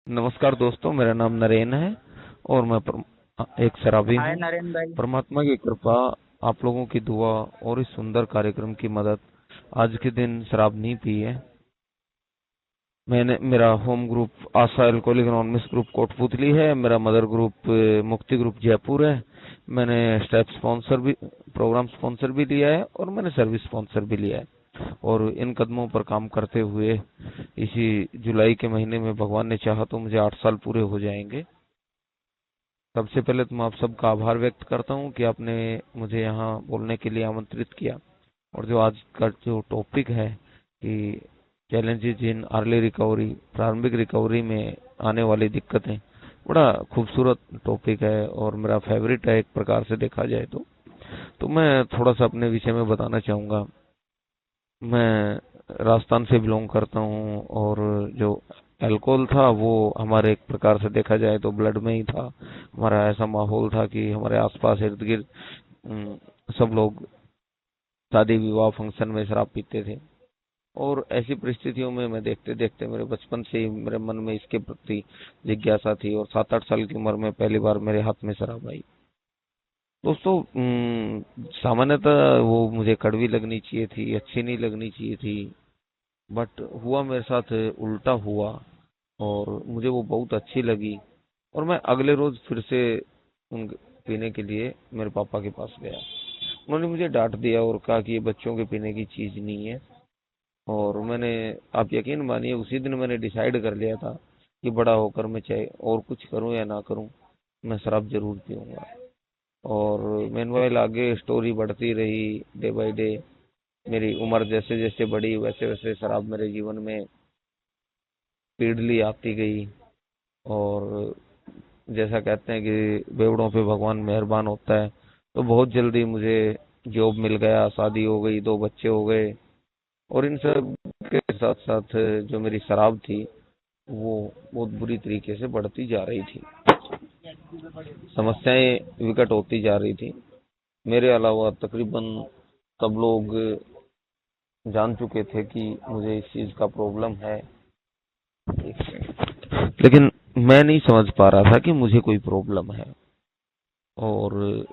नमस्कार दोस्तों, मेरा नाम नरेन है और मैं एक शराबी हाय हूँ। नरेन भाई। परमात्मा की कृपा, आप लोगों की दुआ और इस सुंदर कार्यक्रम की मदद, आज के दिन शराब नहीं पी है। मेरा होम ग्रुप आशा एल्कोहलिक एनोनिमस ग्रुप कोटपुतली है। मेरा मदर ग्रुप मुक्ति ग्रुप जयपुर है। मैंने स्टेप स्पॉन्सर भी, प्रोग्राम स्पॉन्सर भी लिया है और मैंने सर्विस स्पॉन्सर भी लिया है। और इन कदमों पर काम करते हुए इसी जुलाई के महीने में भगवान ने चाहा तो मुझे 8 साल पूरे हो जाएंगे। सबसे पहले तो मैं आप सबका आभार व्यक्त करता हूँ कि आपने मुझे यहाँ बोलने के लिए आमंत्रित किया। और जो आज का जो टॉपिक है कि चैलेंजेस इन अर्ली रिकवरी, प्रारंभिक रिकवरी में आने वाली दिक्कतें, बड़ा खूबसूरत टॉपिक है और मेरा फेवरेट है एक प्रकार से देखा जाए तो मैं थोड़ा सा अपने विषय में बताना चाहूँगा। मैं राजस्थान से बिलोंग करता हूँ और जो अल्कोहल था वो हमारे एक प्रकार से देखा जाए तो ब्लड में ही था। हमारा ऐसा माहौल था कि हमारे आसपास इर्द गिर्द सब लोग शादी विवाह फंक्शन में शराब पीते थे। और ऐसी परिस्थितियों में मैं देखते देखते मेरे बचपन से ही मेरे मन में इसके प्रति जिज्ञासा थी और 7-8 साल की उम्र में पहली बार मेरे हाथ में शराब आई। दोस्तों, सामान्यतः वो मुझे कड़वी लगनी चाहिए थी, अच्छी नहीं लगनी चाहिए थी, बट हुआ मेरे साथ उल्टा हुआ और मुझे वो बहुत अच्छी लगी। और मैं अगले रोज फिर से उन पीने के लिए मेरे पापा के पास गया। उन्होंने मुझे डांट दिया और कहा कि ये बच्चों के पीने की चीज नहीं है। और मैंने, आप यकीन मानिए, उसी दिन मैंने डिसाइड कर लिया था कि बड़ा होकर मैं चाहे और कुछ करूं या ना करूं, मैं शराब जरूर पीऊंगा। और मेनवाइल आगे स्टोरी बढ़ती रही डे बाय डे। मेरी उम्र जैसे जैसे बढ़ी वैसे वैसे शराब मेरे जीवन में पीढ़ली आती गई। और जैसा कहते हैं कि बेवड़ों पे भगवान मेहरबान होता है, तो बहुत जल्दी मुझे जॉब मिल गया, शादी हो गई, 2 बच्चे हो गए। और इन सब के साथ साथ जो मेरी शराब थी वो बहुत बुरी तरीके से बढ़ती जा रही थी। समस्याएं विकट होती जा रही थी। मेरे अलावा तकरीबन सब लोग जान चुके थे कि मुझे इस चीज का प्रॉब्लम है, लेकिन मैं नहीं समझ पा रहा था कि मुझे कोई प्रॉब्लम है। और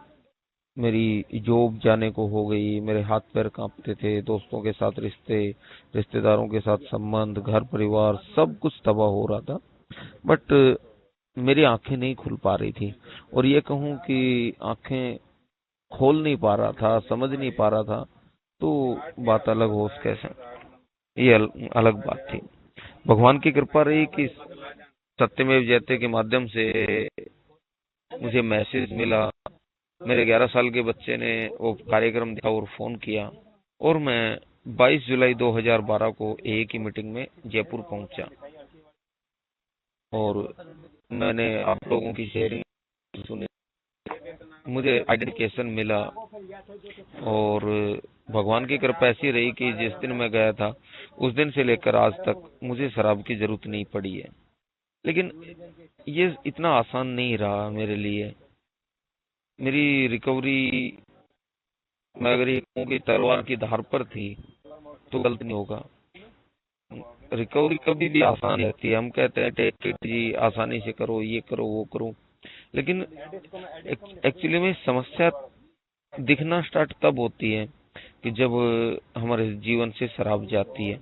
मेरी जॉब जाने को हो गई, मेरे हाथ पैर कांपते थे, दोस्तों के साथ रिश्ते, रिश्तेदारों के साथ संबंध, घर परिवार, सब कुछ तबाह हो रहा था। बट मेरी आंखें नहीं खुल पा रही थी। और ये कहूँ कि आंखें खोल नहीं पा रहा था, समझ नहीं पा रहा था, तो बात अलग हो कैसे, ये अलग बात थी। भगवान की कृपा रही कि सत्यमेव जयते के माध्यम से मुझे मैसेज मिला। मेरे 11 साल के बच्चे ने वो कार्यक्रम देखा और फोन किया और मैं 22 जुलाई 2012 को एक ही मीटिंग में जयपुर पहुंचा। और मैंने आप लोगों की शेयरिंग सुनी, मुझे आइडेंटिफिकेशन मिला। और भगवान की कृपा ऐसी रही कि जिस दिन मैं गया था उस दिन से लेकर आज तक मुझे शराब की जरूरत नहीं पड़ी है। लेकिन ये इतना आसान नहीं रहा मेरे लिए। मेरी रिकवरी, मैं अगर ये कहूँ कि तलवार की धार पर थी तो गलत नहीं होगा। रिकवरी कभी भी आसान रहती है, हम कहते हैं टेक इट जी, आसानी से करो, ये करो वो करो। लेकिन एक्चुअली में समस्या दिखना स्टार्ट तब होती है कि जब हमारे जीवन से शराब जाती है।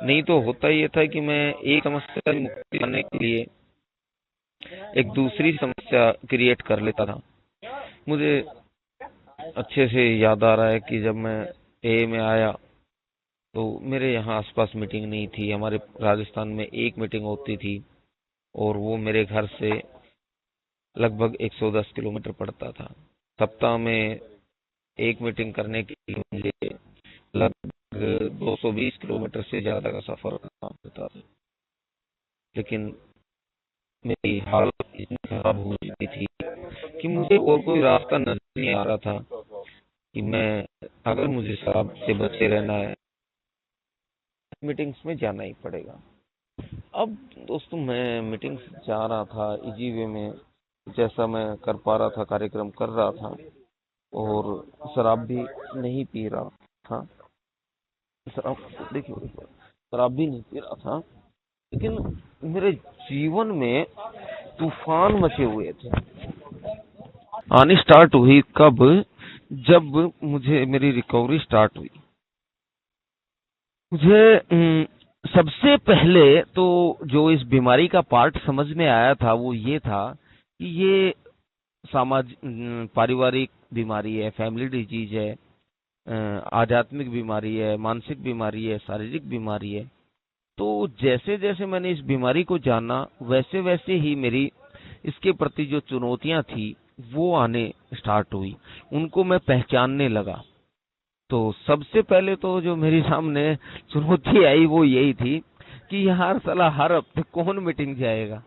नहीं तो होता ये था कि मैं एक समस्या से मुक्ति पाने के लिए एक दूसरी समस्या क्रिएट कर लेता था। मुझे अच्छे से याद आ रहा है कि जब मैं ए में आया तो मेरे यहाँ आसपास मीटिंग नहीं थी। हमारे राजस्थान में एक मीटिंग होती थी और वो मेरे घर से लगभग 110 किलोमीटर पड़ता था। सप्ताह में एक मीटिंग करने के लिए मुझे लगभग 220 किलोमीटर से ज्यादा का सफर करना पड़ता था। लेकिन मेरी हालत इतनी खराब हो चुकी थी कि मुझे और कोई रास्ता नजर नहीं आ रहा था कि मैं, अगर मुझे शराब से बचे रहना है, मीटिंग्स में जाना ही पड़ेगा। अब दोस्तों, मैं मीटिंग्स जा रहा था इजी वे में, जैसा मैं कर पा रहा था कार्यक्रम कर रहा था और शराब भी नहीं पी रहा था। शराब, देखिए, शराब भी नहीं पी रहा था, लेकिन मेरे जीवन में तूफान मचे हुए थे। आनी स्टार्ट हुई कब? जब मुझे मेरी रिकवरी स्टार्ट हुई। मुझे सबसे पहले तो जो इस बीमारी का पार्ट समझ में आया था वो ये था कि ये पारिवारिक बीमारी है, फैमिली डिजीज है, आध्यात्मिक बीमारी है, मानसिक बीमारी है, शारीरिक बीमारी है। तो जैसे जैसे मैंने इस बीमारी को जाना वैसे वैसे ही मेरी इसके प्रति जो चुनौतियां थी वो आने स्टार्ट हुई, उनको मैं पहचानने लगा। तो सबसे पहले तो जो मेरी सामने चुनौती आई वो यही थी कि यार साला हर हफ्ते कौन मीटिंग जाएगा,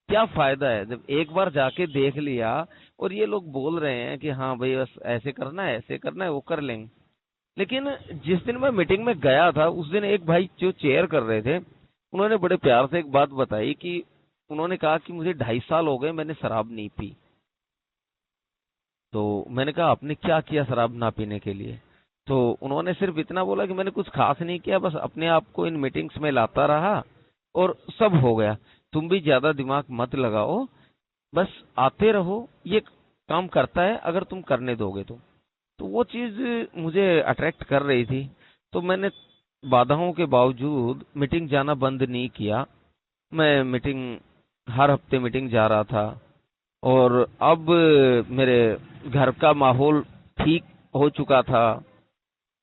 क्या फायदा है जब एक बार जाके देख लिया और ये लोग बोल रहे हैं कि हाँ भाई बस ऐसे करना है, ऐसे करना है, वो कर लेंगे। लेकिन जिस दिन मैं मीटिंग में गया था उस दिन एक भाई जो चेयर कर रहे थे उन्होंने बड़े प्यार से एक बात बताई कि उन्होंने कहा कि मुझे 2.5 साल हो गए मैंने शराब नहीं पी। तो मैंने कहा आपने क्या किया शराब ना पीने के लिए? तो उन्होंने सिर्फ इतना बोला कि मैंने कुछ खास नहीं किया, बस अपने आप को इन मीटिंग्स में लाता रहा और सब हो गया। तुम भी ज्यादा दिमाग मत लगाओ, बस आते रहो, ये काम करता है अगर तुम करने दोगे तो वो चीज मुझे अट्रैक्ट कर रही थी। तो मैंने बाधाओं के बावजूद मीटिंग जाना बंद नहीं किया। मैं मीटिंग हर हफ्ते मीटिंग जा रहा था और अब मेरे घर का माहौल ठीक हो चुका था।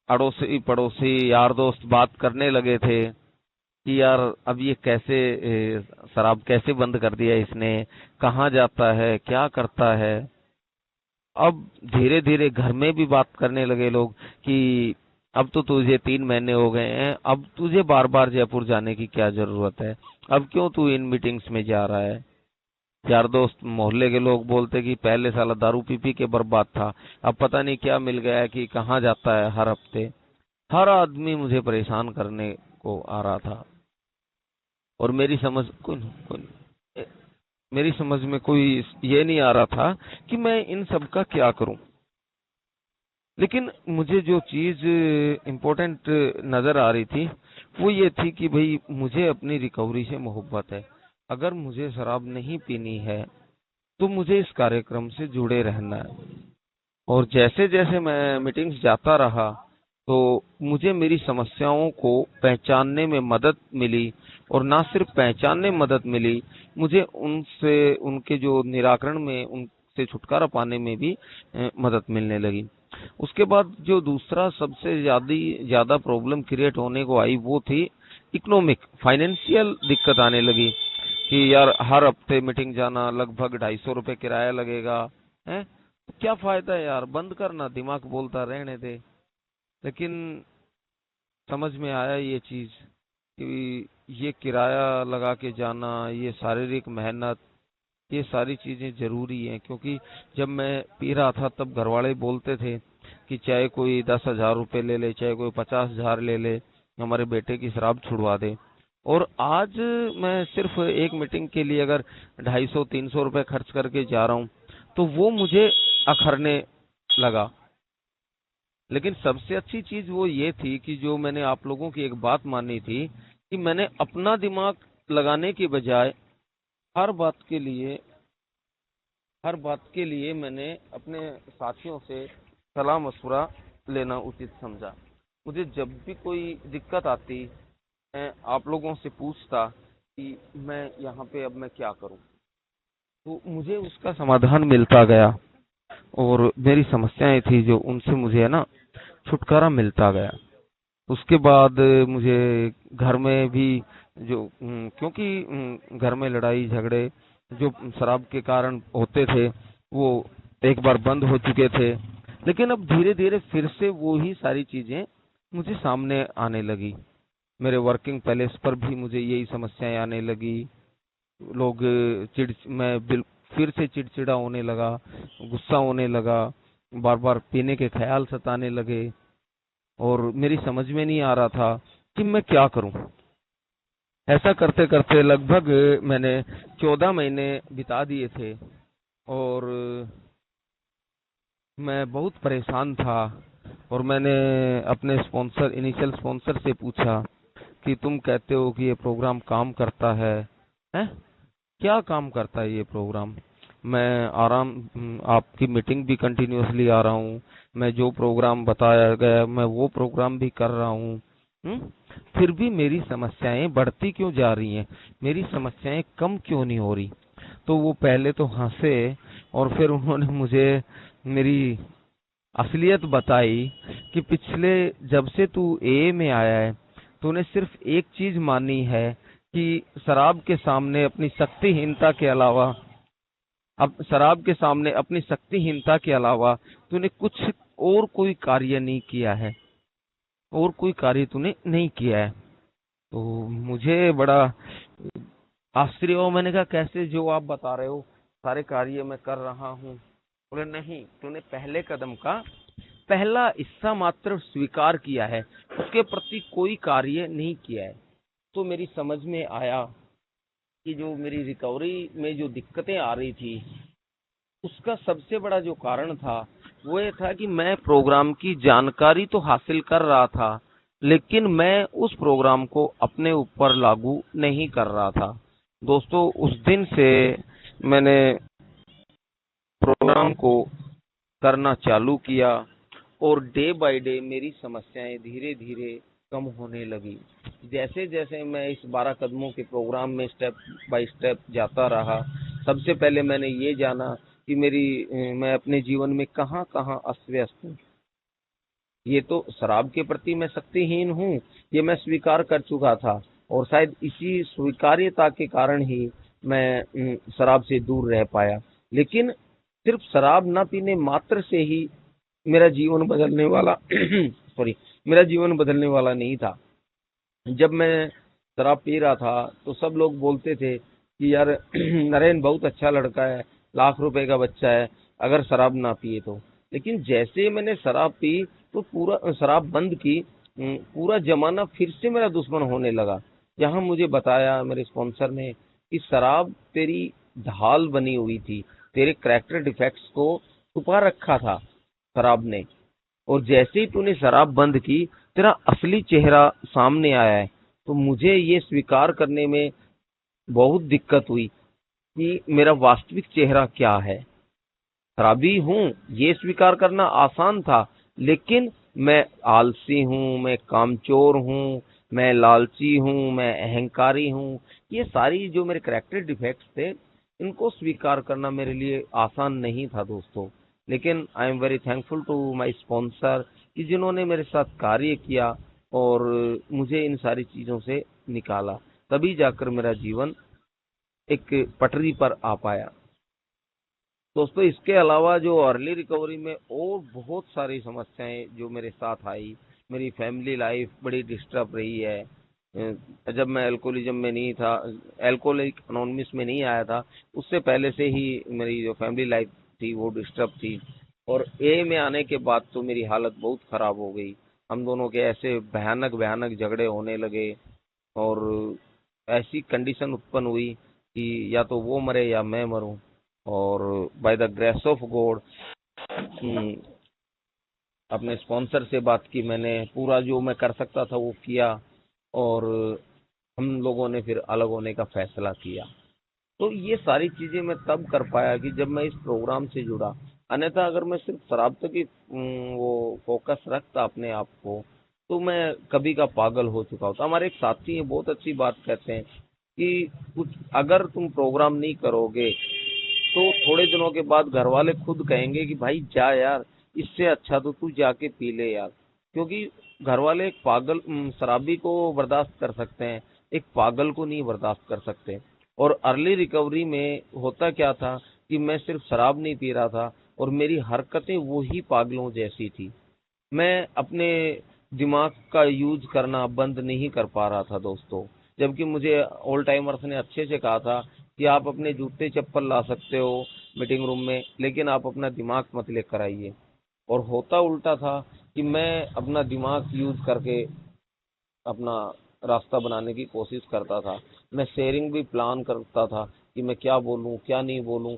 अड़ोसी पड़ोसी यार दोस्त बात करने लगे थे कि यार अब ये कैसे शराब कैसे बंद कर दिया इसने, कहाँ जाता है, क्या करता है। अब धीरे धीरे घर में भी बात करने लगे लोग कि अब तो तुझे 3 महीने हो गए हैं, अब तुझे बार बार जयपुर जाने की क्या जरूरत है, अब क्यों तू इन मीटिंग्स में जा रहा है। यार दोस्त मोहल्ले के लोग बोलते कि पहले साला दारू पी पी के बर्बाद था, अब पता नहीं क्या मिल गया है कि कहाँ जाता है हर हफ्ते। हर आदमी मुझे परेशान करने को आ रहा था और मेरी समझ में कोई ये नहीं आ रहा था कि मैं इन सब का क्या करूं। लेकिन मुझे जो चीज इम्पोर्टेंट नजर आ रही थी वो ये थी कि भाई मुझे अपनी रिकवरी से मोहब्बत है। अगर मुझे शराब नहीं पीनी है तो मुझे इस कार्यक्रम से जुड़े रहना है। और जैसे जैसे मैं मीटिंग्स जाता रहा तो मुझे मेरी समस्याओं को पहचानने में मदद मिली, और ना सिर्फ पहचानने में मदद मिली, मुझे उनसे उनके जो निराकरण में उनसे छुटकारा पाने में भी मदद मिलने लगी। उसके बाद जो दूसरा सबसे ज्यादा प्रॉब्लम क्रिएट होने को आई वो थी इकोनॉमिक फाइनेंशियल दिक्कत आने लगी कि यार हर हफ्ते मीटिंग जाना, लगभग 250 रुपये किराया लगेगा है, तो क्या फायदा है यार, बंद करना, दिमाग बोलता रहने दे। लेकिन समझ में आया ये चीज कि ये किराया लगा के जाना, ये शारीरिक मेहनत, ये सारी चीजें जरूरी हैं। क्योंकि जब मैं पी रहा था तब घरवाले बोलते थे कि चाहे कोई 10,000 रुपये ले ले, चाहे कोई 50,000 ले ले, हमारे बेटे की शराब छुड़वा दे। और आज मैं सिर्फ एक मीटिंग के लिए अगर 250-300 रुपये खर्च करके जा रहा हूँ तो वो मुझे अखरने लगा। लेकिन सबसे अच्छी चीज वो ये थी कि जो मैंने आप लोगों की एक बात मानी थी कि मैंने अपना दिमाग लगाने की बजाय हर बात के लिए हर बात के लिए मैंने अपने साथियों से सलाह मशवरा लेना उचित समझा। मुझे जब भी कोई दिक्कत आती मैं आप लोगों से पूछता कि मैं यहाँ पे अब मैं क्या करूँ, तो मुझे उसका समाधान मिलता गया और मेरी समस्याएं थी जो उनसे मुझे है ना छुटकारा मिलता गया। उसके बाद मुझे घर में भी जो क्योंकि घर में लड़ाई झगड़े जो शराब के कारण होते थे वो एक बार बंद हो चुके थे। लेकिन अब धीरे धीरे फिर से वो ही सारी चीजें मुझे सामने आने लगी। मेरे वर्किंग प्लेस पर भी मुझे यही समस्याएं आने लगी। लोग चिड़ मैं बिल फिर से चिड़चिड़ा होने लगा, गुस्सा होने लगा, बार बार पीने के ख्याल सताने लगे और मेरी समझ में नहीं आ रहा था कि मैं क्या करूं। ऐसा करते करते लगभग मैंने 14 महीने बिता दिए थे और मैं बहुत परेशान था। और मैंने अपने इनिशियल स्पॉन्सर से पूछा कि तुम कहते हो कि ये प्रोग्राम काम करता है। हैं? क्या काम करता है ये प्रोग्राम? मैं आपकी मीटिंग भी कंटिन्यूअसली आ रहा हूँ, मैं जो प्रोग्राम बताया गया मैं वो प्रोग्राम भी कर रहा हूँ। फिर भी मेरी समस्याएं बढ़ती क्यों जा रही हैं, मेरी समस्याएं कम क्यों नहीं हो रही? तो वो पहले तो हंसे और फिर उन्होंने मुझे मेरी असलियत बताई कि पिछले जब से तू ए में आया है, तूने सिर्फ एक चीज मानी है कि शराब के सामने अपनी शक्तिहीनता के अलावा तूने कुछ और कोई कार्य नहीं किया है, और कोई कार्य तूने नहीं किया है। तो मुझे बड़ा आश्चर्य हुआ। मैंने कहा कैसे, जो आप बता रहे हो सारे कार्य मैं कर रहा हूँ? बोले नहीं, तूने पहले कदम का पहला हिस्सा मात्र स्वीकार किया है, उसके प्रति कोई कार्य नहीं किया है। तो मेरी समझ में आया कि जो मेरी रिकवरी में जो दिक्कतें आ रही थी, उसका सबसे बड़ा जो कारण था वो ये था कि मैं प्रोग्राम की जानकारी तो हासिल कर रहा था, लेकिन मैं उस प्रोग्राम को अपने ऊपर लागू नहीं कर रहा था। दोस्तों, उस दिन से मैंने प्रोग्राम को करना चालू किया और डे बाय डे मेरी समस्याएं धीरे धीरे कम होने लगी। जैसे जैसे मैं इस 12 कदमों के प्रोग्राम में स्टेप बाय स्टेप जाता रहा, सबसे पहले मैंने ये जाना कि मैं अपने जीवन में कहाँ कहाँ अस्त व्यस्त हूँ। ये तो शराब के प्रति मैं शक्तिहीन हूँ, ये मैं स्वीकार कर चुका था, और शायद इसी स्वीकार्यता के कारण ही मैं शराब से दूर रह पाया। लेकिन सिर्फ शराब न पीने मात्र से ही मेरा जीवन बदलने वाला सॉरी, मेरा जीवन बदलने वाला नहीं था। जब मैं शराब पी रहा था तो सब लोग बोलते थे कि यार नरेन बहुत अच्छा लड़का है, लाख रुपए का बच्चा है, अगर शराब ना पिए तो। लेकिन जैसे मैंने शराब पी तो पूरा शराब बंद की, पूरा जमाना फिर से मेरा दुश्मन होने लगा। यहाँ मुझे बताया मेरे स्पॉन्सर ने कि शराब तेरी ढाल बनी हुई थी, तेरे कैरेक्टर डिफेक्ट्स को छुपा रखा था शराब ने, और जैसे ही तूने शराब बंद की तेरा असली चेहरा सामने आया है। तो मुझे ये स्वीकार करने में बहुत दिक्कत हुई कि मेरा वास्तविक चेहरा क्या है। शराबी हूँ ये स्वीकार करना आसान था, लेकिन मैं आलसी हूँ, मैं कामचोर हूँ, मैं लालची हूँ, मैं अहंकारी हूँ, ये सारी जो मेरे कैरेक्टर डिफेक्ट्स थे, इनको स्वीकार करना मेरे लिए आसान नहीं था दोस्तों। लेकिन I am very thankful to my sponsor कि जिन्होंने मेरे साथ कार्य किया और मुझे इन सारी चीजों से निकाला, तभी जाकर मेरा जीवन एक पटरी पर आ पाया। दोस्तों, इसके अलावा जो अर्ली रिकवरी में और बहुत सारी समस्याएं जो मेरे साथ आई, मेरी फैमिली लाइफ बड़ी डिस्टर्ब रही है। जब मैं अल्कोहलिज्म में नहीं था, अल्कोहलिक अनोनिमस में नहीं आया था, उससे पहले से ही मेरी जो फैमिली लाइफ थी वो डिस्टर्ब थी। और ए में आने के बाद तो मेरी हालत बहुत खराब हो गई। हम दोनों के ऐसे भयानक भयानक झगड़े होने लगे, और ऐसी कंडीशन उत्पन्न हुई कि या तो वो मरे या मैं मरूं। और by the grace of God अपने स्पॉन्सर से बात की मैंने, पूरा जो मैं कर सकता था वो किया, और हम लोगों ने फिर अलग होने का फैसला किया। तो ये सारी चीजें मैं तब कर पाया कि जब मैं इस प्रोग्राम से जुड़ा। अन्यथा अगर मैं सिर्फ शराब तक ही वो फोकस रखता अपने आप को, तो मैं कभी का पागल हो चुका होता। हमारे एक साथी हैं, बहुत अच्छी बात कहते हैं कि कुछ अगर तुम प्रोग्राम नहीं करोगे तो थोड़े दिनों के बाद घर वाले खुद कहेंगे कि भाई जा यार, इससे अच्छा तो तू जाके पी ले यार। क्योंकि घर वाले एक शराबी को बर्दाश्त कर सकते हैं, एक पागल को नहीं बर्दाश्त कर सकते। और अर्ली रिकवरी में होता क्या था कि मैं सिर्फ शराब नहीं पी रहा था, और मेरी हरकतें वही पागलों जैसी थी। मैं अपने दिमाग का यूज करना बंद नहीं कर पा रहा था दोस्तों। जबकि मुझे ओल्ड टाइमर्स ने अच्छे से कहा था कि आप अपने जूते चप्पल ला सकते हो मीटिंग रूम में, लेकिन आप अपना दिमाग मत लेकर आइए। और होता उल्टा था कि मैं अपना दिमाग यूज करके अपना रास्ता बनाने की कोशिश करता था। मैं शेयरिंग भी प्लान करता था कि मैं क्या बोलूं क्या नहीं बोलूं।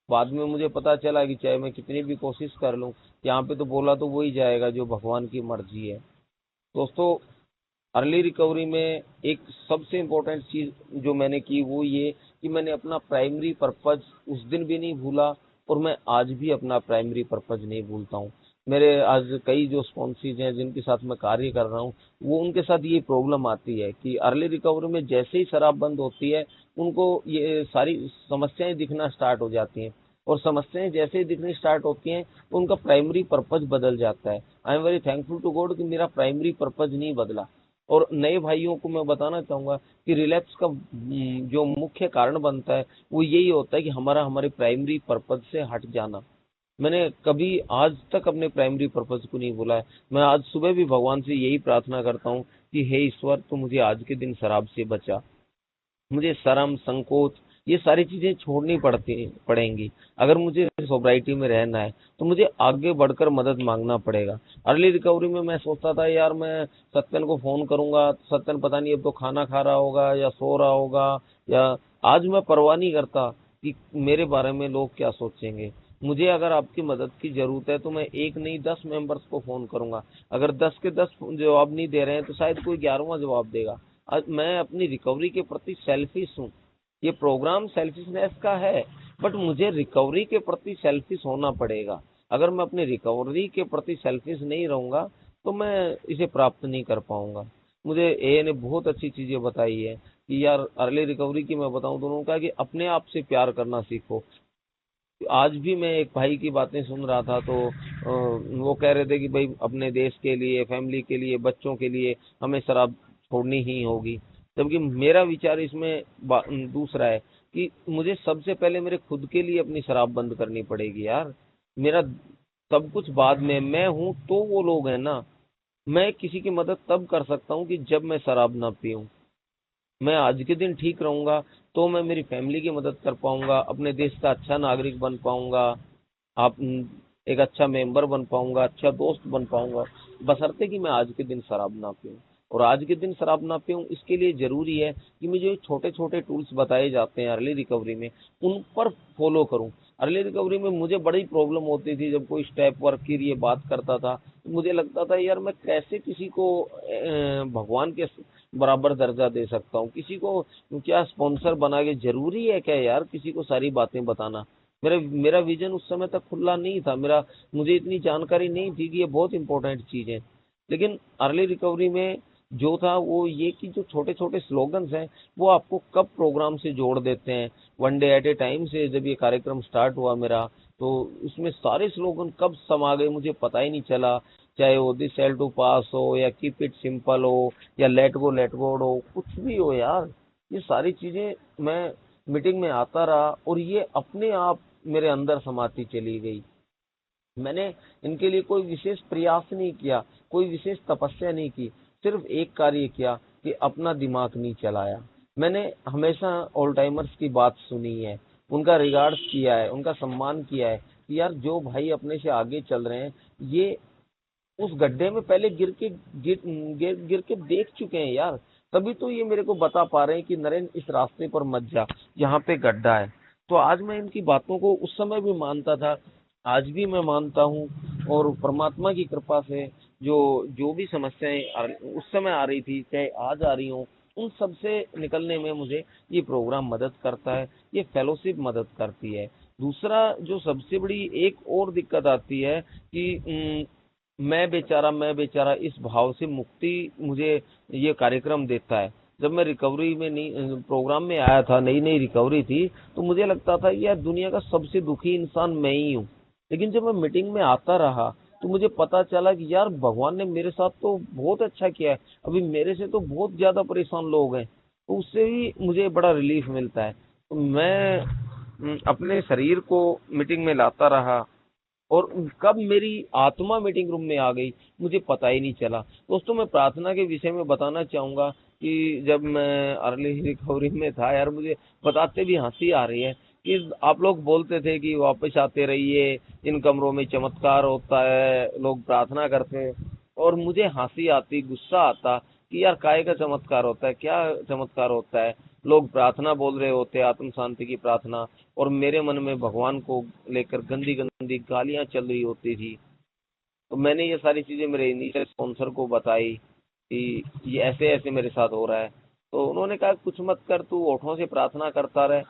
बाद में मुझे पता चला कि चाहे मैं कितनी भी कोशिश कर लूं, यहाँ पे तो बोला तो वही जाएगा जो भगवान की मर्जी है। दोस्तों, अर्ली रिकवरी में एक सबसे इम्पोर्टेंट चीज जो मैंने की वो ये कि मैंने अपना प्राइमरी पर्पज उस दिन भी नहीं भूला, और मैं आज भी अपना प्राइमरी पर्पज नहीं भूलता हूँ। मेरे आज कई जो स्पॉन्सीज हैं जिनके साथ मैं कार्य कर रहा हूँ, वो उनके साथ ये प्रॉब्लम आती है कि अर्ली रिकवरी में जैसे ही शराब बंद होती है, उनको ये सारी समस्याएं दिखना स्टार्ट हो जाती हैं, और समस्याएं जैसे ही दिखनी स्टार्ट होती हैं तो उनका प्राइमरी पर्पज बदल जाता है। I am very thankful to God कि मेरा प्राइमरी पर्पज नहीं बदला। और नए भाइयों को मैं बताना चाहूंगा कि रिलैप्स का जो मुख्य कारण बनता है वो यही होता है कि हमारे प्राइमरी पर्पज से हट जाना। मैंने कभी आज तक अपने प्राइमरी पर्पज को नहीं भूला है। मैं आज सुबह भी भगवान से यही प्रार्थना करता हूँ कि हे ईश्वर, तू मुझे आज के दिन शराब से बचा। मुझे शर्म, संकोच, ये सारी चीजें छोड़नी पड़ेंगी। अगर मुझे सोब्राइटी में रहना है तो मुझे आगे बढ़कर मदद मांगना पड़ेगा। अर्ली रिकवरी में मैं सोचता था यार मैं सत्यन को फोन करूंगा तो सत्यन पता नहीं अब तो खाना खा रहा होगा या सो रहा होगा, या आज मैं परवाह नहीं करता कि मेरे बारे में लोग क्या सोचेंगे। मुझे अगर आपकी मदद की जरूरत है तो मैं एक नहीं 10 मेंबर्स को फोन करूंगा। अगर 10 के 10 जवाब नहीं दे रहे हैं तो शायद कोई 11वां जवाब देगा। आज मैं अपनी रिकवरी के प्रति सेल्फिश हूँ। ये प्रोग्राम सेल्फिशनेस का है, बट मुझे रिकवरी के प्रति सेल्फिश होना पड़ेगा। अगर मैं अपनी रिकवरी के प्रति सेल्फिश नहीं रहूंगा तो मैं इसे प्राप्त नहीं कर पाऊंगा। मुझे ए ने बहुत अच्छी चीजें बताई है कि यार अर्ली रिकवरी की मैं बताऊं तो उन्होंने कहा कि अपने आप से प्यार करना सीखो। आज भी मैं एक भाई की बातें सुन रहा था तो वो कह रहे थे कि भाई अपने देश के लिए, फैमिली के लिए, बच्चों के लिए हमें शराब छोड़नी ही होगी। जबकि मेरा विचार इसमें दूसरा है कि मुझे सबसे पहले मेरे खुद के लिए अपनी शराब बंद करनी पड़ेगी यार। मेरा सब कुछ बाद में, मैं हूं तो वो लोग हैं ना। मैं किसी की मदद तब कर सकता हूँ कि जब मैं शराब ना पीऊं। मैं आज के दिन ठीक रहूंगा तो मैं मेरी फैमिली की मदद कर पाऊंगा, अपने देश का अच्छा नागरिक बन पाऊंगा, आप एक अच्छा मेंबर बन पाऊंगा, अच्छा दोस्त बन पाऊंगा, बशर्ते कि मैं आज के दिन शराब ना पीऊं। और आज के दिन शराब ना पीऊं इसके लिए जरूरी है कि मुझे छोटे छोटे टूल्स बताए जाते हैं अर्ली रिकवरी में, उन पर फॉलो करूं। अर्ली रिकवरी में मुझे बड़ी प्रॉब्लम होती थी जब कोई स्टेप वर्क की लिए बात करता था तो मुझे लगता था यार मैं कैसे किसी को भगवान के बराबर दर्जा दे सकता हूँ, किसी को क्या स्पॉन्सर बना के, जरूरी है क्या यार किसी को सारी बातें बताना। मेरा मेरा विजन उस समय तक खुला नहीं था, मेरा मुझे इतनी जानकारी नहीं थी कि ये बहुत इंपॉर्टेंट चीज है। लेकिन अर्ली रिकवरी में जो था वो ये कि जो छोटे छोटे स्लोगन्स हैं वो आपको कब प्रोग्राम से जोड़ देते हैं। One day at A time से जब ये कार्यक्रम स्टार्ट हुआ मेरा, तो उसमें सारे स्लोगन कब समा गए मुझे पता ही नहीं चला। चाहे वो दिस सेल टू पास हो, या कीप इट सिंपल हो, या लेट गो हो, कुछ भी हो यार, ये सारी चीजें मैं मीटिंग में आता रहा और ये अपने आप मेरे अंदर समाती चली गई। मैंने इनके लिए कोई विशेष प्रयास नहीं किया, कोई विशेष तपस्या नहीं की, सिर्फ एक कार्य किया कि अपना दिमाग नहीं चलाया। मैंने हमेशा ऑल टाइमर्स की बात सुनी है, उनका रिगार्ड्स किया है, उनका सम्मान किया है कि यार जो भाई अपने से आगे चल रहे हैं ये उस गड्ढे में पहले गिर के देख चुके हैं यार, तभी तो ये मेरे को बता पा रहे हैं कि नरेंद्र इस रास्ते पर मत जा, यहाँ पे गड्ढा है। तो आज मैं इनकी बातों को उस समय भी मानता था, आज भी मैं मानता हूँ। और परमात्मा की कृपा से जो जो भी समस्याएं उस समय आ रही थी, चाहे आज आ रही हो, उन सब से निकलने में मुझे ये प्रोग्राम मदद करता है, ये फेलोशिप मदद करती है। दूसरा जो सबसे बड़ी एक और दिक्कत आती है कि मैं बेचारा इस भाव से मुक्ति मुझे ये कार्यक्रम देता है। जब मैं रिकवरी में नहीं प्रोग्राम में आया था, नई नई रिकवरी थी, तो मुझे लगता था यार दुनिया का सबसे दुखी इंसान मैं ही हूँ। लेकिन जब मैं मीटिंग में आता रहा तो मुझे पता चला कि यार भगवान ने मेरे साथ तो बहुत अच्छा किया है, अभी मेरे से तो बहुत ज्यादा परेशान लोग हैं, तो उससे भी मुझे बड़ा रिलीफ मिलता है। तो मैं अपने शरीर को मीटिंग में लाता रहा, और कब मेरी आत्मा मीटिंग रूम में आ गई मुझे पता ही नहीं चला। दोस्तों मैं प्रार्थना के विषय में बताना चाहूंगा कि जब मैं अर्ली रिकवरी में था यार, मुझे बताते भी हंसी आ रही है कि आप लोग बोलते थे कि वापस आते रहिए, इन कमरों में चमत्कार होता है, लोग प्रार्थना करते हैं, और मुझे हंसी आती, गुस्सा आता कि यार काय का चमत्कार होता है, क्या चमत्कार होता है। लोग प्रार्थना बोल रहे होते, आत्म शांति की प्रार्थना, और मेरे मन में भगवान को लेकर गंदी गंदी गालियां चल रही होती थी। तो मैंने ये सारी चीजें मेरे इनिशियल स्पॉन्सर को बताई कि ये ऐसे ऐसे मेरे साथ हो रहा है। तो उन्होंने कहा कुछ मत कर, तू होठों से प्रार्थना करता रहे,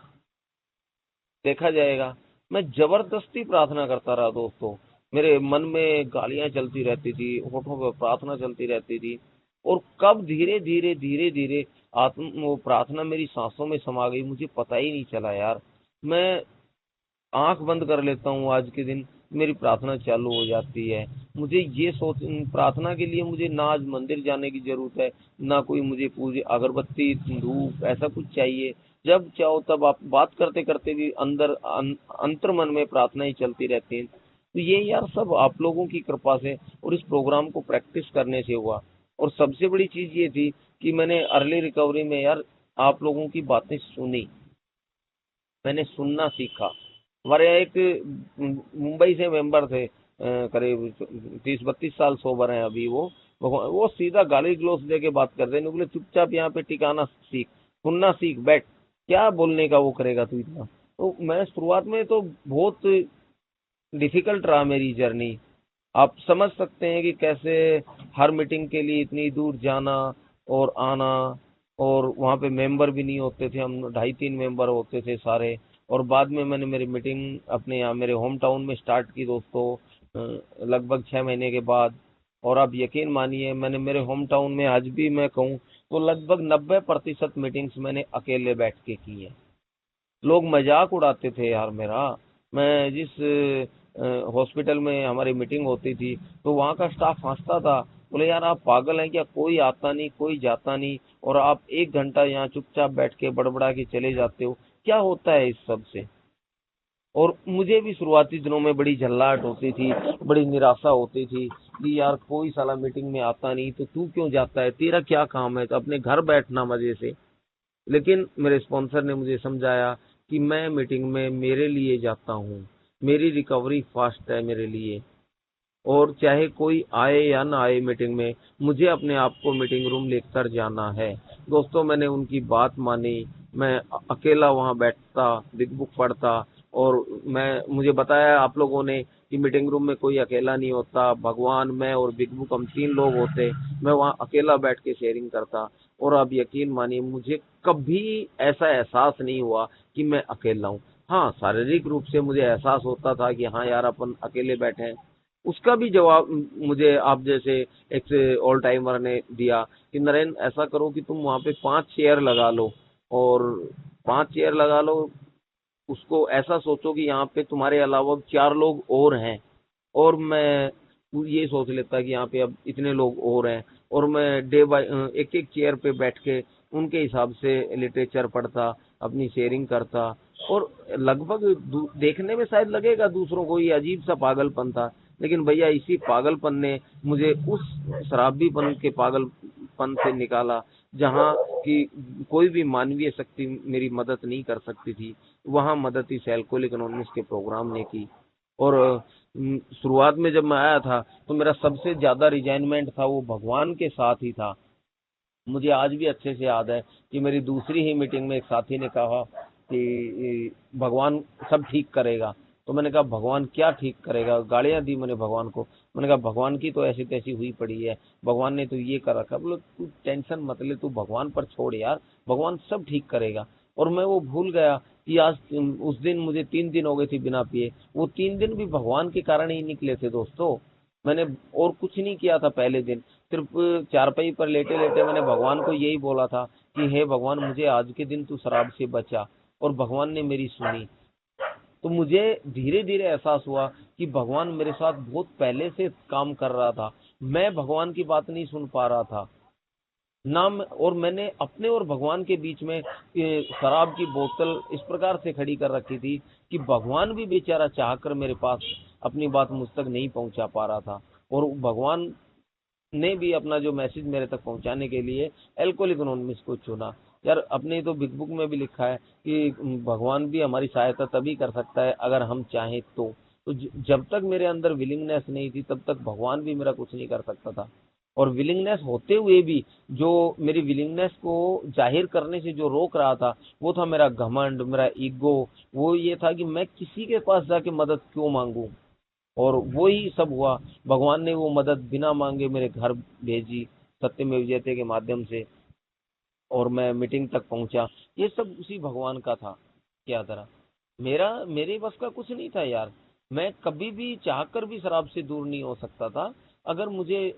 देखा जाएगा। मैं जबरदस्ती प्रार्थना करता रहा दोस्तों। मेरे मन में गालियां चलती रहती थी, होठों पर प्रार्थना चलती रहती थी। और कब धीरे धीरे धीरे धीरे आत्म वो प्रार्थना मेरी सांसों में समा गई, मुझे पता ही नहीं चला यार। मैं आंख बंद कर लेता हूँ, आज के दिन मेरी प्रार्थना चालू हो जाती है। मुझे ये सोच प्रार्थना के लिए मुझे ना आज मंदिर जाने की जरूरत है, ना कोई मुझे पूरी अगरबत्ती धूप ऐसा कुछ चाहिए। जब चाहो तब आप बात करते करते भी अंदर अंतर मन में प्रार्थनाएं चलती रहती हैं। तो ये यार सब आप लोगों की कृपा से और इस प्रोग्राम को प्रैक्टिस करने से हुआ। और सबसे बड़ी चीज ये थी कि मैंने अर्ली रिकवरी में यार आप लोगों की बातें सुनी, मैंने सुनना सीखा। हमारे यहाँ एक मुंबई से मेंबर थे, करीब 30-32 साल सोबर हैं अभी वो सीधा गाली गलौज देके बात करते हैं, बोले चुपचाप यहाँ पे टिकाना सीख, सुनना सीख, बैठ, क्या बोलने का वो करेगा तू इतना। तो मैं शुरुआत में तो बहुत डिफिकल्ट रहा मेरी जर्नी। आप समझ सकते हैं कि कैसे हर मीटिंग के लिए इतनी दूर जाना और आना, और वहाँ पे मेंबर भी नहीं होते थे, हम 2.5-3 मेंबर होते थे सारे। और बाद में मैंने मेरी मीटिंग अपने यहाँ मेरे होम टाउन में स्टार्ट की दोस्तों, लगभग 6 महीने के बाद। और आप यकीन मानिए मैंने मेरे होम टाउन में आज भी मैं कहूँ तो लगभग 90% मीटिंग्स मैंने अकेले बैठ के की है। लोग मजाक उड़ाते थे यार मेरा। मैं जिस हॉस्पिटल में हमारी मीटिंग होती थी तो वहाँ का स्टाफ हंसता था, बोले यार आप पागल हैं क्या, कोई आता नहीं कोई जाता नहीं और आप 1 घंटा यहाँ चुपचाप बैठ के बड़बड़ा के चले जाते हो, क्या होता है इस सब से। और मुझे भी शुरुआती दिनों में बड़ी झल्लाहट होती थी, बड़ी निराशा होती थी कि यार कोई साला मीटिंग में आता नहीं तो तू क्यों जाता है, तेरा क्या काम है, तो अपने घर बैठना मजे से। लेकिन मेरे स्पॉन्सर ने मुझे समझाया कि मैं मीटिंग में मेरे लिए जाता हूँ, मेरी रिकवरी फास्ट है मेरे लिए, और चाहे कोई आए या ना आए मीटिंग में, मुझे अपने आप को मीटिंग रूम लेकर जाना है। दोस्तों मैंने उनकी बात मानी, मैं अकेला वहां बैठता, बिग बुक पढ़ता। और मुझे बताया आप लोगों ने कि मीटिंग रूम में कोई अकेला नहीं होता, भगवान, मैं और बिग बुक हम 3 लोग होते। मैं वहां अकेला बैठ के शेयरिंग करता। और आप यकीन मानिए मुझे कभी ऐसा एहसास नहीं हुआ कि मैं अकेला हूँ। हाँ, शारीरिक रूप से मुझे एहसास होता था कि हाँ यार अपन अकेले बैठे हैं। उसका भी जवाब मुझे आप जैसे एक ऑल टाइमर ने दिया कि नरेंद्र ऐसा करो कि तुम वहां पे 5 चेयर लगा लो, और 5 चेयर लगा लो, उसको ऐसा सोचो कि यहाँ पे तुम्हारे अलावा 4 लोग और हैं। और मैं ये सोच लेता कि यहाँ पे अब इतने लोग और हैं, और मैं डे बाय एक एक चेयर पे बैठ के उनके हिसाब से लिटरेचर पढ़ता, अपनी शेयरिंग करता। और लगभग देखने में शायद लगेगा दूसरों को ये अजीब सा पागलपन था, लेकिन भैया इसी पागलपन ने मुझे उस शराबीपन के पागलपन से निकाला जहाँ की कोई भी मानवीय शक्ति मेरी मदद नहीं कर सकती थी, वहाँ मदद इस एल्कोहलिक अनोनिमस के प्रोग्राम ने की। और शुरुआत में जब मैं आया था तो मेरा सबसे ज्यादा रिजाइनमेंट था वो भगवान के साथ ही था। मुझे आज भी अच्छे से याद है कि मेरी दूसरी ही मीटिंग में एक साथी ने कहा कि भगवान सब ठीक करेगा। तो मैंने कहा भगवान क्या ठीक करेगा, गालियां दी मैंने भगवान को। मैंने कहा भगवान की तो ऐसी तैसी हुई पड़ी है, भगवान ने तो ये कर रखा। बोलो तू टेंशन मत ले, तू भगवान पर छोड़ यार, भगवान सब ठीक करेगा। और मैं वो भूल गया कि आज उस दिन मुझे 3 दिन हो गए थे बिना पिए, वो 3 दिन भी भगवान के कारण ही निकले थे दोस्तों। मैंने और कुछ नहीं किया था पहले दिन, सिर्फ चारपाई पर लेटे लेटे मैंने भगवान को यही बोला था कि हे भगवान मुझे आज के दिन तू शराब से बचा। और भगवान ने मेरी सुनी। तो मुझे धीरे धीरे एहसास हुआ कि भगवान मेरे साथ बहुत पहले से काम कर रहा था, मैं भगवान की बात नहीं सुन पा रहा था ना। और मैंने अपने और भगवान के बीच में शराब की बोतल इस प्रकार से खड़ी कर रखी थी कि भगवान भी बेचारा चाहकर मेरे पास अपनी बात मुझ तक नहीं पहुंचा पा रहा था। और भगवान ने भी अपना जो मैसेज मेरे तक पहुंचाने के लिए एल्कोहलिक अनोनिमस को चुना। यार अपने तो बिग बुक में भी लिखा है कि भगवान भी हमारी सहायता तभी कर सकता है अगर हम चाहें तो जब तक मेरे अंदर विलिंगनेस नहीं थी तब तक भगवान भी मेरा कुछ नहीं कर सकता था। और विलिंगनेस होते हुए भी जो मेरी विलिंगनेस को जाहिर करने से जो रोक रहा था वो था मेरा घमंड, मेरा ईगो। वो ये था कि मैं किसी के पास जाके मदद क्यों मांगू। और वो ही सब हुआ, भगवान ने वो मदद बिना मांगे मेरे घर भेजी। सत्यमेव जयते के माध्यम से, और मैं मीटिंग तक पहुंचा। ये सब उसी भगवान का था। क्या तरह मेरे बस का कुछ नहीं था यार। मैं कभी भी चाहकर भी शराब से दूर नहीं हो सकता था। अगर मुझे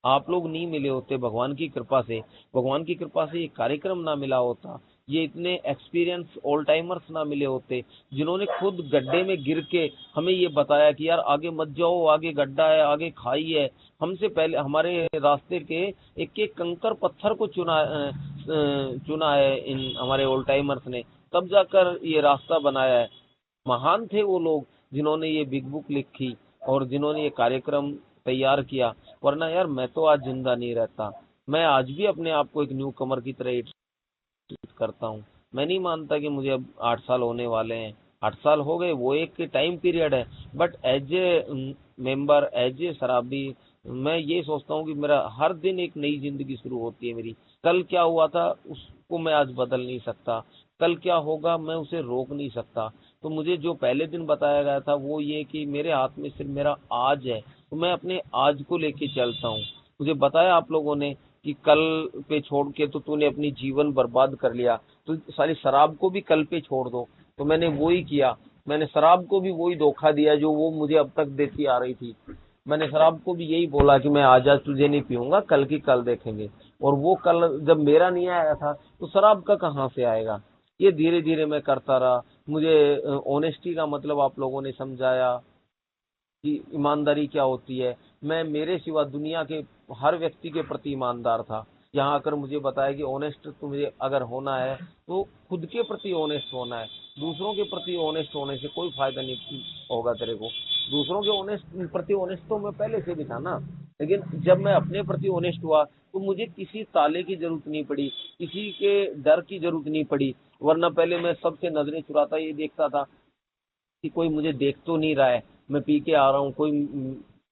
आप लोग नहीं मिले होते भगवान की कृपा से, भगवान की कृपा से ये कार्यक्रम ना मिला होता, ये इतने एक्सपीरियंस ऑल टाइमर्स ना मिले होते, जिन्होंने खुद गड्ढे में गिर के हमें ये बताया कि यार आगे मत जाओ, आगे गड्ढा है, आगे खाई है। हमसे पहले हमारे रास्ते के एक एक कंकर पत्थर को चुना है इन हमारे ओल्ड टाइमर्स ने, तब जाकर ये रास्ता बनाया है। महान थे वो लोग जिन्होंने ये बिग बुक लिखी और जिन्होंने ये कार्यक्रम तैयार किया। वरना यार मैं तो आज जिंदा नहीं रहता। मैं आज भी अपने आप को एक न्यू कमर की तरह ट्रीट करता हूँ। मैं नहीं मानता कि मुझे अब 8 साल होने वाले हैं। 8 साल हो गए, वो एक टाइम पीरियड है, but as a member, as a शराबी, मैं ये सोचता हूँ कि मेरा हर दिन एक नई जिंदगी शुरू होती है मेरी। कल क्या हुआ था उसको मैं आज बदल नहीं सकता, कल क्या होगा मैं उसे रोक नहीं सकता। तो मुझे जो पहले दिन बताया गया था वो ये कि मेरे हाथ में सिर्फ मेरा आज है, तो मैं अपने आज को लेके चलता हूँ। मुझे बताया आप लोगों ने कि कल पे छोड़ के तो तूने अपनी जीवन बर्बाद कर लिया, तो सारी शराब को भी कल पे छोड़ दो। तो मैंने वो ही किया। मैंने शराब को भी वही धोखा दिया जो वो मुझे अब तक देती आ रही थी। मैंने शराब को भी यही बोला कि मैं आज तुझे नहीं पीऊंगा, कल की कल देखेंगे। और वो कल जब मेरा नहीं आया था तो शराब का कहाँ से आएगा। ये धीरे धीरे मैं करता रहा। मुझे ऑनेस्टी का मतलब आप लोगों ने समझाया कि ईमानदारी क्या होती है। मैं मेरे सिवा दुनिया के हर व्यक्ति के प्रति ईमानदार था। यहाँ आकर मुझे बताया कि ऑनेस्ट तुम्हें अगर होना है तो खुद के प्रति ऑनेस्ट होना है। दूसरों के प्रति ऑनेस्ट होने से कोई फायदा नहीं होगा तेरे को। दूसरों के प्रति ऑनेस्ट तो मैं पहले से भी था ना, लेकिन जब मैं अपने प्रति ऑनेस्ट हुआ तो मुझे किसी ताले की जरूरत नहीं पड़ी, किसी के डर की जरूरत नहीं पड़ी। वरना पहले मैं सबसे नजरें चुराता ये देखता था कि कोई मुझे देख तो नहीं रहा है, मैं पी के आ रहा हूँ, कोई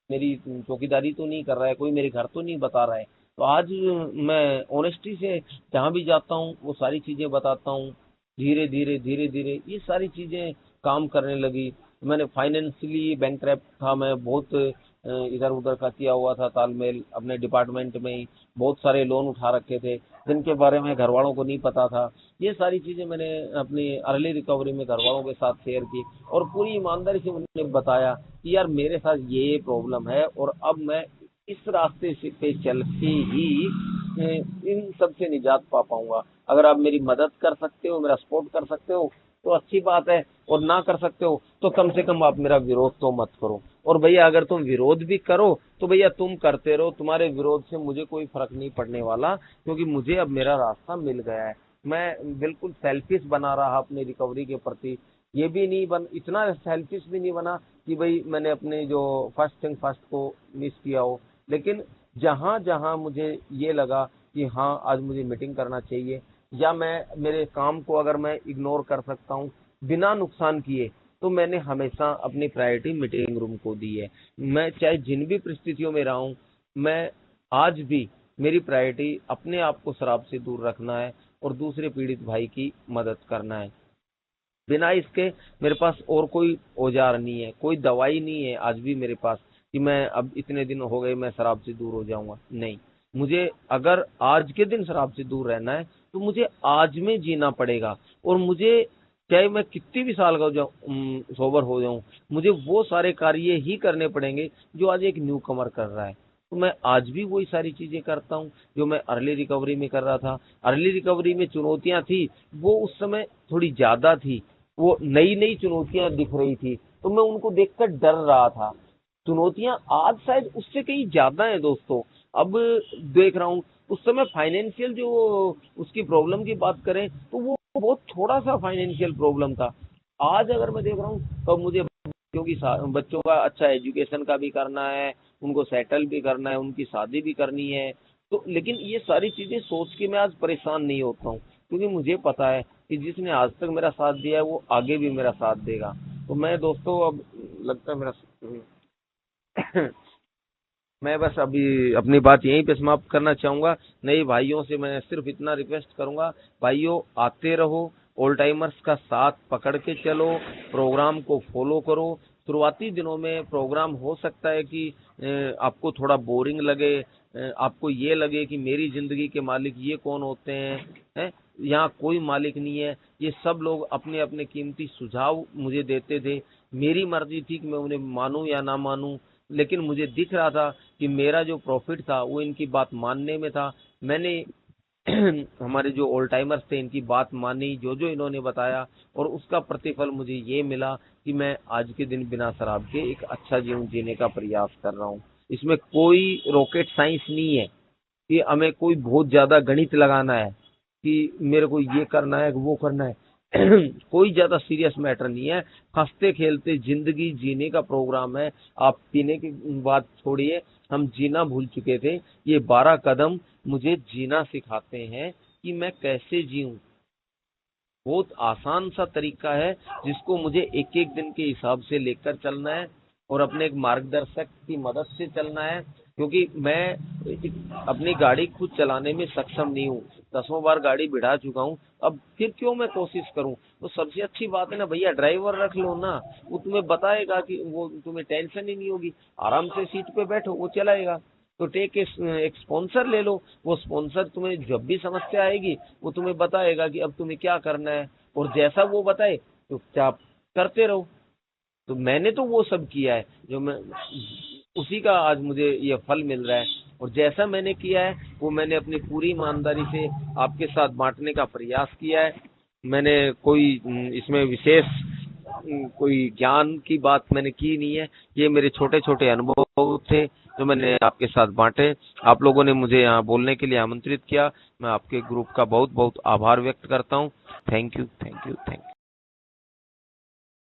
मेरी चौकीदारी तो नहीं कर रहा है, कोई मेरे घर तो नहीं बता रहा है। तो आज मैं ऑनेस्टी से जहाँ भी जाता हूँ वो सारी चीजें बताता हूँ। धीरे धीरे ये सारी चीजें काम करने लगी। मैंने फाइनेंशियली बैंकक्रप्ट था, मैं बहुत इधर उधर का किया हुआ था तालमेल अपने डिपार्टमेंट में ही। बहुत सारे लोन उठा रखे थे जिनके बारे में घर वालों को नहीं पता था। ये सारी चीजें मैंने अपनी अर्ली रिकवरी में घर वालों के साथ शेयर की और पूरी ईमानदारी से उन्हें बताया कि यार मेरे साथ ये प्रॉब्लम है और अब मैं इस रास्ते से पे चल के ही इन सब से निजात पा पाऊंगा। अगर आप मेरी मदद कर सकते हो, मेरा सपोर्ट कर सकते हो तो अच्छी बात है, और ना कर सकते हो तो कम से कम आप मेरा विरोध तो मत करो। और भैया अगर तुम विरोध भी करो तो भैया तुम करते रहो, तुम्हारे विरोध से मुझे कोई फर्क नहीं पड़ने वाला, क्योंकि मुझे अब मेरा रास्ता मिल गया है। मैं बिल्कुल सेल्फिश बना रहा अपनी रिकवरी के प्रति। ये भी नहीं इतना सेल्फिश भी नहीं बना कि भाई मैंने अपने जो फर्स्ट थिंग फर्स्ट को मिस किया हो। लेकिन जहां जहां मुझे ये लगा कि हाँ आज मुझे मीटिंग करना चाहिए, या मैं मेरे काम को अगर मैं इग्नोर कर सकता हूँ बिना नुकसान किए, तो मैंने हमेशा अपनी प्रायोरिटी मीटिंग रूम को दी है। मैं चाहे जिन भी परिस्थितियों में रहा हूँ, मैं आज भी मेरी प्रायोरिटी अपने आप को शराब से दूर रखना है और दूसरे पीड़ित भाई की मदद करना है। बिना इसके मेरे पास और कोई औजार नहीं है, कोई दवाई नहीं है आज भी मेरे पास कि मैं अब इतने दिन हो गए मैं शराब से दूर हो जाऊंगा। नहीं, मुझे अगर आज के दिन शराब से दूर रहना है तो मुझे आज में जीना पड़ेगा। और मुझे चाहे मैं कितनी भी साल का हो जाऊं, सोबर हो जाऊं, मुझे वो सारे कार्य ही करने पड़ेंगे जो आज एक न्यू कमर कर रहा है। तो मैं आज भी वही सारी चीजें करता हूँ जो मैं अर्ली रिकवरी में कर रहा था। अर्ली रिकवरी में चुनौतियां थी, वो उस समय थोड़ी ज्यादा थी, वो नई नई चुनौतियां दिख रही थी, तो मैं उनको देखकर डर रहा था। चुनौतियां आज शायद उससे कहीं ज्यादा है दोस्तों। अब देख रहा हूँ उस समय फाइनेंशियल जो उसकी प्रॉब्लम की बात करें तो वो बहुत थोड़ा सा फाइनेंशियल प्रॉब्लम था। आज अगर मैं देख रहा हूँ तो मुझे क्योंकि बच्चों का अच्छा एजुकेशन का भी करना है, उनको सेटल भी करना है, उनकी शादी भी करनी है। तो लेकिन ये सारी चीजें सोच के मैं आज परेशान नहीं होता हूँ, क्योंकि मुझे पता है कि जिसने आज तक मेरा साथ दिया है वो आगे भी मेरा साथ देगा। तो मैं दोस्तों अब लगता है मेरा मैं बस अभी अपनी बात यहीं पे समाप्त करना चाहूंगा। नए भाइयों से मैं सिर्फ इतना रिक्वेस्ट करूंगा, भाइयों आते रहो, ओल्ड टाइमर्स का साथ पकड़ के चलो, प्रोग्राम को फॉलो करो। शुरुआती दिनों में प्रोग्राम हो सकता है कि आपको थोड़ा बोरिंग लगे, आपको ये लगे कि मेरी जिंदगी के मालिक ये कौन होते हैं, यहाँ कोई मालिक नहीं है। ये सब लोग अपने अपने कीमती सुझाव मुझे देते थे, मेरी मर्जी थी कि मैं उन्हें मानूं या ना मानूं, लेकिन मुझे दिख रहा था कि मेरा जो प्रॉफिट था वो इनकी बात मानने में था। मैंने हमारे जो ओल्ड टाइमर्स थे इनकी बात मानी, जो जो इन्होंने बताया, और उसका प्रतिफल मुझे ये मिला कि मैं आज के दिन बिना शराब के एक अच्छा जीवन जीने का प्रयास कर रहा हूँ। इसमें कोई रॉकेट साइंस नहीं है कि हमें कोई बहुत ज्यादा गणित लगाना है कि मेरे को ये करना है वो करना है। कोई ज्यादा सीरियस मैटर नहीं है, हंसते खेलते जिंदगी जीने का प्रोग्राम है। आप पीने की बात छोड़िए, हम जीना भूल चुके थे। ये 12 कदम मुझे जीना सिखाते हैं कि मैं कैसे जीऊं। बहुत आसान सा तरीका है जिसको मुझे एक एक दिन के हिसाब से लेकर चलना है और अपने एक मार्गदर्शक की मदद से चलना है, क्योंकि मैं अपनी गाड़ी खुद चलाने में सक्षम नहीं हूँ। 10 बार गाड़ी बिठा चुका हूँ, अब फिर क्यों मैं कोशिश करूँ। तो सबसे अच्छी बात है ना भैया, ड्राइवर रख लो ना, वो तुम्हें बताएगा कि वो तुम्हें टेंशन ही नहीं होगी, आराम से सीट पे बैठो, वो चलाएगा। तो एक स्पॉन्सर ले लो, वो स्पॉन्सर तुम्हें जब भी समस्या आएगी वो तुम्हें बताएगा कि अब तुम्हें क्या करना है, और जैसा वो बताए चुपचाप करते रहो। तो मैंने तो वो सब किया है जो मैं, उसी का आज मुझे ये फल मिल रहा है। और जैसा मैंने किया है वो मैंने अपनी पूरी ईमानदारी से आपके साथ बांटने का प्रयास किया है। मैंने कोई इसमें विशेष कोई ज्ञान की बात मैंने की नहीं है। ये मेरे छोटे छोटे अनुभव थे जो मैंने आपके साथ बांटे। आप लोगों ने मुझे यहाँ बोलने के लिए आमंत्रित किया, मैं आपके ग्रुप का बहुत बहुत आभार व्यक्त करता हूँ। Thank you, thank you, thank you.